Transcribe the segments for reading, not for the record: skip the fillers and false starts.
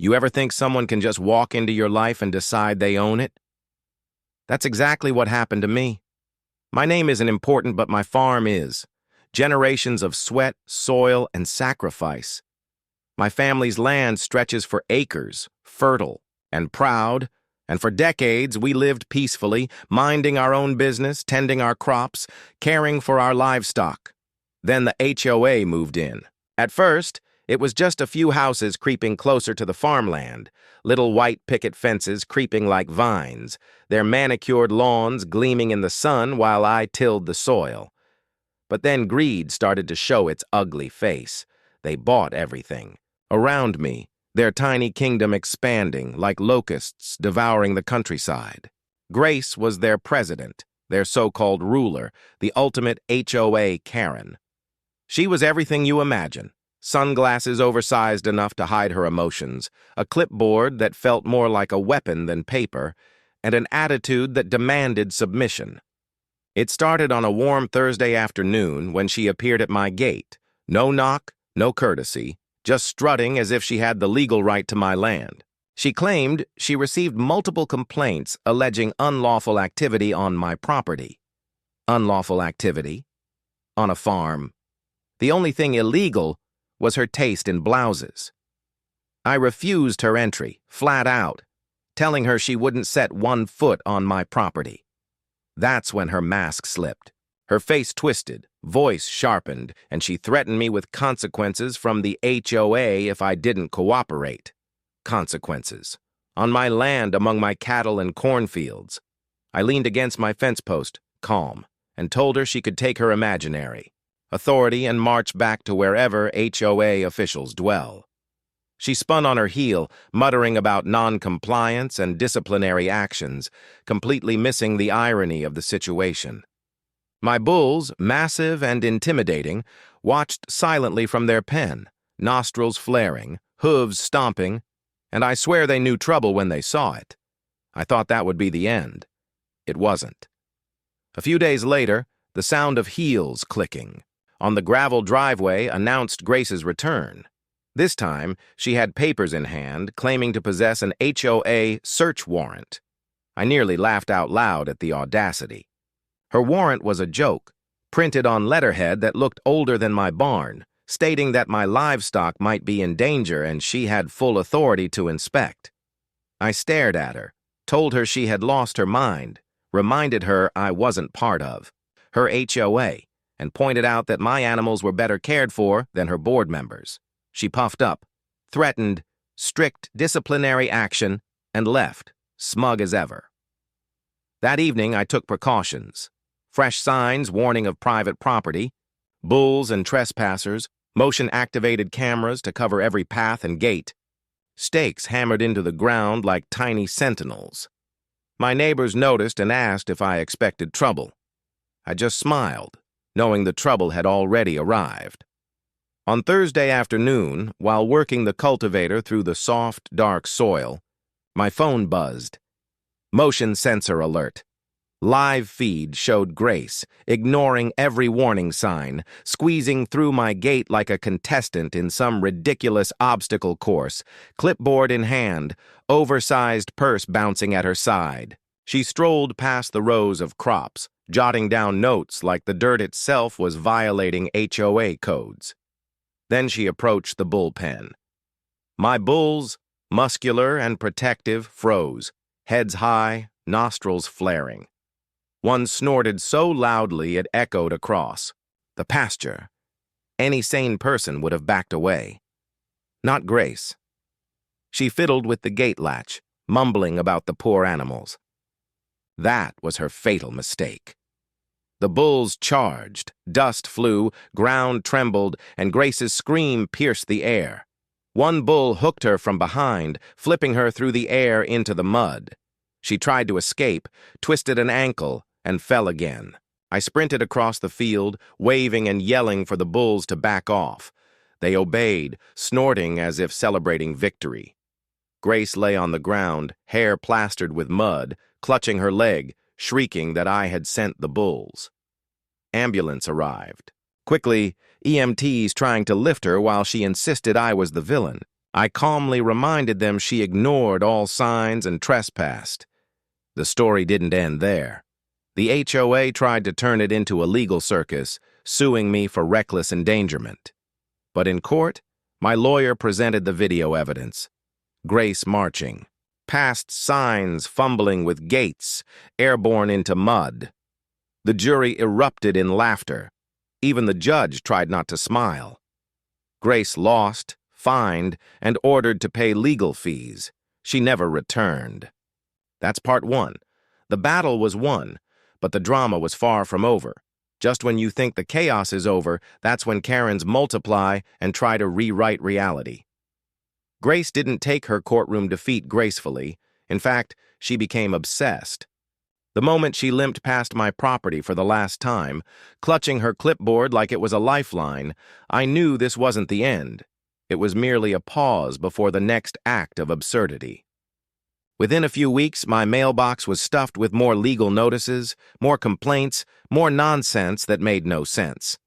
You ever think someone can just walk into your life and decide they own it? That's exactly what happened to me. My name isn't important, but my farm is. Generations of sweat, soil, and sacrifice. My family's land stretches for acres, fertile and proud, and for decades we lived peacefully, minding our own business, tending our crops, caring for our livestock. Then the HOA moved in. At first, it was just a few houses creeping closer to the farmland, little white picket fences creeping like vines, their manicured lawns gleaming in the sun while I tilled the soil. But then greed started to show its ugly face. They bought everything. Around me, their tiny kingdom expanding like locusts devouring the countryside. Grace was their president, their so-called ruler, the ultimate HOA Karen. She was everything you imagine. Sunglasses oversized enough to hide her emotions, a clipboard that felt more like a weapon than paper, and an attitude that demanded submission. It started on a warm Thursday afternoon when she appeared at my gate. No knock, no courtesy, just strutting as if she had the legal right to my land. She claimed she received multiple complaints alleging unlawful activity on my property. Unlawful activity? On a farm. The only thing illegal was her taste in blouses. I refused her entry, flat out, telling her she wouldn't set 1 foot on my property. That's when her mask slipped. Her face twisted, voice sharpened, and she threatened me with consequences from the HOA if I didn't cooperate. Consequences. On my land among my cattle and cornfields. I leaned against my fence post, calm, and told her she could take her imaginary authority and march back to wherever HOA officials dwell. She spun on her heel, muttering about non-compliance and disciplinary actions, completely missing the irony of the situation. My bulls, massive and intimidating, watched silently from their pen, nostrils flaring, hooves stomping, and I swear they knew trouble when they saw it. I thought that would be the end. It wasn't. A few days later, the sound of heels clicking on the gravel driveway announced Grace's return. This time, she had papers in hand, claiming to possess an HOA search warrant. I nearly laughed out loud at the audacity. Her warrant was a joke, printed on letterhead that looked older than my barn, stating that my livestock might be in danger and she had full authority to inspect. I stared at her, told her she had lost her mind, reminded her I wasn't part of her HOA, and pointed out that my animals were better cared for than her board members. She puffed up, threatened strict disciplinary action, and left, smug as ever. That evening, I took precautions. Fresh signs warning of private property, bulls and trespassers, motion-activated cameras to cover every path and gate, stakes hammered into the ground like tiny sentinels. My neighbors noticed and asked if I expected trouble. I just smiled, knowing the trouble had already arrived. On Thursday afternoon, while working the cultivator through the soft, dark soil, my phone buzzed. Motion sensor alert. Live feed showed Grace, ignoring every warning sign, squeezing through my gate like a contestant in some ridiculous obstacle course, clipboard in hand, oversized purse bouncing at her side. She strolled past the rows of crops, jotting down notes like the dirt itself was violating HOA codes. Then she approached the bullpen. My bulls, muscular and protective, froze, heads high, nostrils flaring. One snorted so loudly it echoed across the pasture. Any sane person would have backed away. Not Grace. She fiddled with the gate latch, mumbling about the poor animals. That was her fatal mistake. The bulls charged, dust flew, ground trembled, and Grace's scream pierced the air. One bull hooked her from behind, flipping her through the air into the mud. She tried to escape, twisted an ankle, and fell again. I sprinted across the field, waving and yelling for the bulls to back off. They obeyed, snorting as if celebrating victory. Grace lay on the ground, hair plastered with mud, clutching her leg, shrieking that I had sent the bulls. Ambulance arrived. Quickly, EMTs trying to lift her while she insisted I was the villain. I calmly reminded them she ignored all signs and trespassed. The story didn't end there. The HOA tried to turn it into a legal circus, suing me for reckless endangerment. But in court, my lawyer presented the video evidence. Grace marching, past signs fumbling with gates, airborne into mud. The jury erupted in laughter. Even the judge tried not to smile. Grace lost, fined, and ordered to pay legal fees. She never returned. That's part one. The battle was won, but the drama was far from over. Just when you think the chaos is over, that's when Karens multiply and try to rewrite reality. Grace didn't take her courtroom defeat gracefully. In fact, she became obsessed. The moment she limped past my property for the last time, clutching her clipboard like it was a lifeline, I knew this wasn't the end. It was merely a pause before the next act of absurdity. Within a few weeks, my mailbox was stuffed with more legal notices, more complaints, more nonsense that made no sense.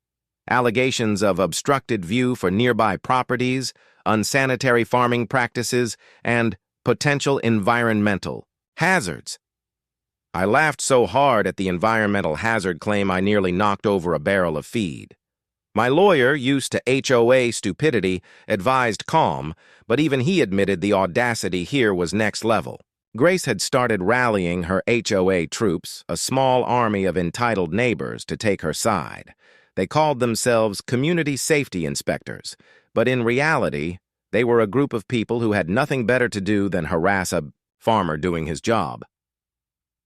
Allegations of obstructed view for nearby properties, unsanitary farming practices, and potential environmental hazards. I laughed so hard at the environmental hazard claim I nearly knocked over a barrel of feed. My lawyer, used to HOA stupidity, advised calm, but even he admitted the audacity here was next level. Grace had started rallying her HOA troops, a small army of entitled neighbors, to take her side. They called themselves community safety inspectors, but in reality, they were a group of people who had nothing better to do than harass a farmer doing his job.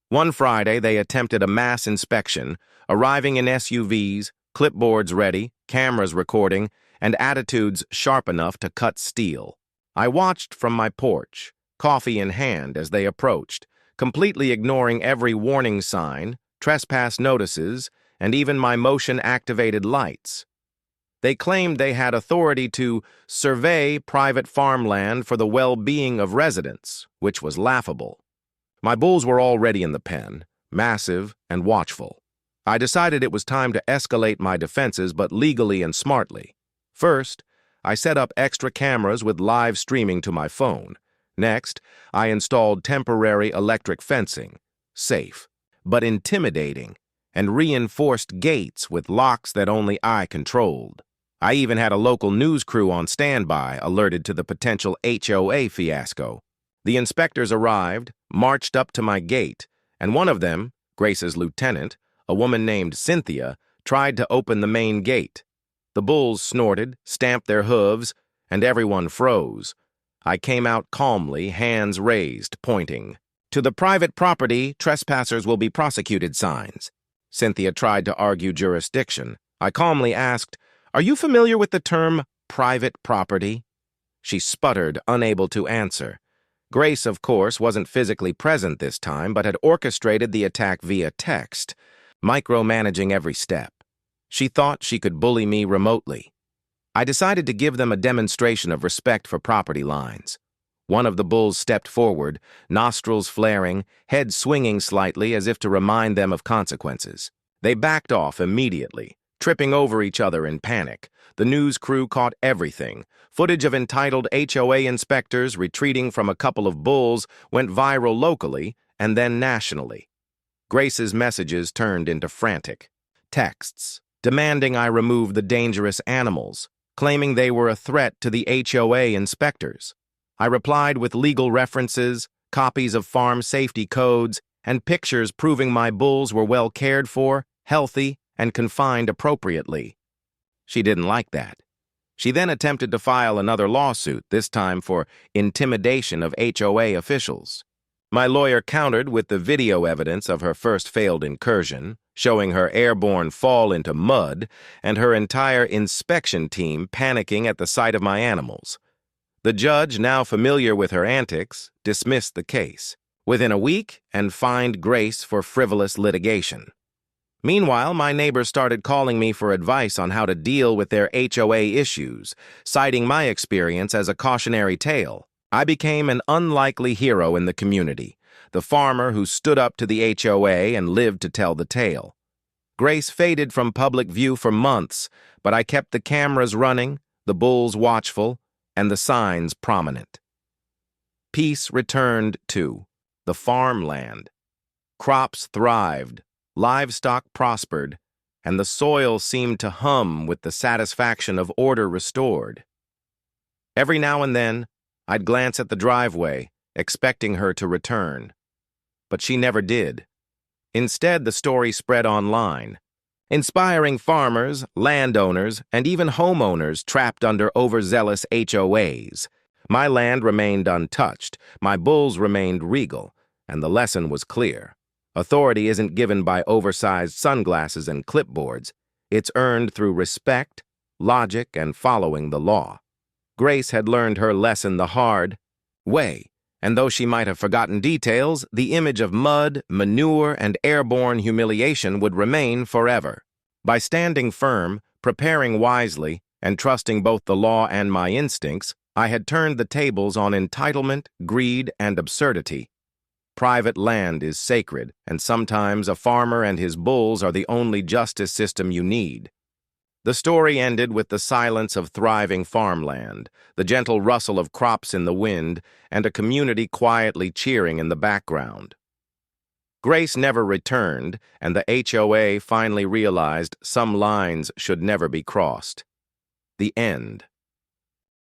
One Friday, they attempted a mass inspection, arriving in SUVs, clipboards ready, cameras recording, and attitudes sharp enough to cut steel. I watched from my porch, coffee in hand, as they approached, completely ignoring every warning sign, trespass notices, and even my motion-activated lights. They claimed they had authority to survey private farmland for the well-being of residents, which was laughable. My bulls were already in the pen, massive and watchful. I decided it was time to escalate my defenses, but legally and smartly. First, I set up extra cameras with live streaming to my phone. Next, I installed temporary electric fencing, safe, but intimidating, and reinforced gates with locks that only I controlled. I even had a local news crew on standby, alerted to the potential HOA fiasco. The inspectors arrived, marched up to my gate, and one of them, Grace's lieutenant, a woman named Cynthia, tried to open the main gate. The bulls snorted, stamped their hooves, and everyone froze. I came out calmly, hands raised, pointing. "To the private property, trespassers will be prosecuted" signs. Cynthia tried to argue jurisdiction. I calmly asked, "Are you familiar with the term private property?" She sputtered, unable to answer. Grace, of course, wasn't physically present this time, but had orchestrated the attack via text, micromanaging every step. She thought she could bully me remotely. I decided to give them a demonstration of respect for property lines. One of the bulls stepped forward, nostrils flaring, head swinging slightly as if to remind them of consequences. They backed off immediately, tripping over each other in panic. The news crew caught everything. Footage of entitled HOA inspectors retreating from a couple of bulls went viral locally and then nationally. Grace's messages turned into frantic texts, demanding I remove the dangerous animals, claiming they were a threat to the HOA inspectors. I replied with legal references, copies of farm safety codes, and pictures proving my bulls were well cared for, healthy, and confined appropriately. She didn't like that. She then attempted to file another lawsuit, this time for intimidation of HOA officials. My lawyer countered with the video evidence of her first failed incursion, showing her airborne fall into mud and her entire inspection team panicking at the sight of my animals. The judge, now familiar with her antics, dismissed the case within a week and fined Grace for frivolous litigation. Meanwhile, my neighbors started calling me for advice on how to deal with their HOA issues, citing my experience as a cautionary tale. I became an unlikely hero in the community, the farmer who stood up to the HOA and lived to tell the tale. Grace faded from public view for months, but I kept the cameras running, the bulls watchful, and the signs prominent. Peace returned to the farmland. Crops thrived, livestock prospered, and the soil seemed to hum with the satisfaction of order restored. Every now and then, I'd glance at the driveway, expecting her to return. But she never did. Instead, the story spread online, inspiring farmers, landowners, and even homeowners trapped under overzealous HOAs. My land remained untouched, my bulls remained regal, and the lesson was clear. Authority isn't given by oversized sunglasses and clipboards. It's earned through respect, logic, and following the law. Grace had learned her lesson the hard way, and though she might have forgotten details, the image of mud, manure, and airborne humiliation would remain forever. By standing firm, preparing wisely, and trusting both the law and my instincts, I had turned the tables on entitlement, greed, and absurdity. Private land is sacred, and sometimes a farmer and his bulls are the only justice system you need. The story ended with the silence of thriving farmland, the gentle rustle of crops in the wind, and a community quietly cheering in the background. Grace never returned, and the HOA finally realized some lines should never be crossed. The end.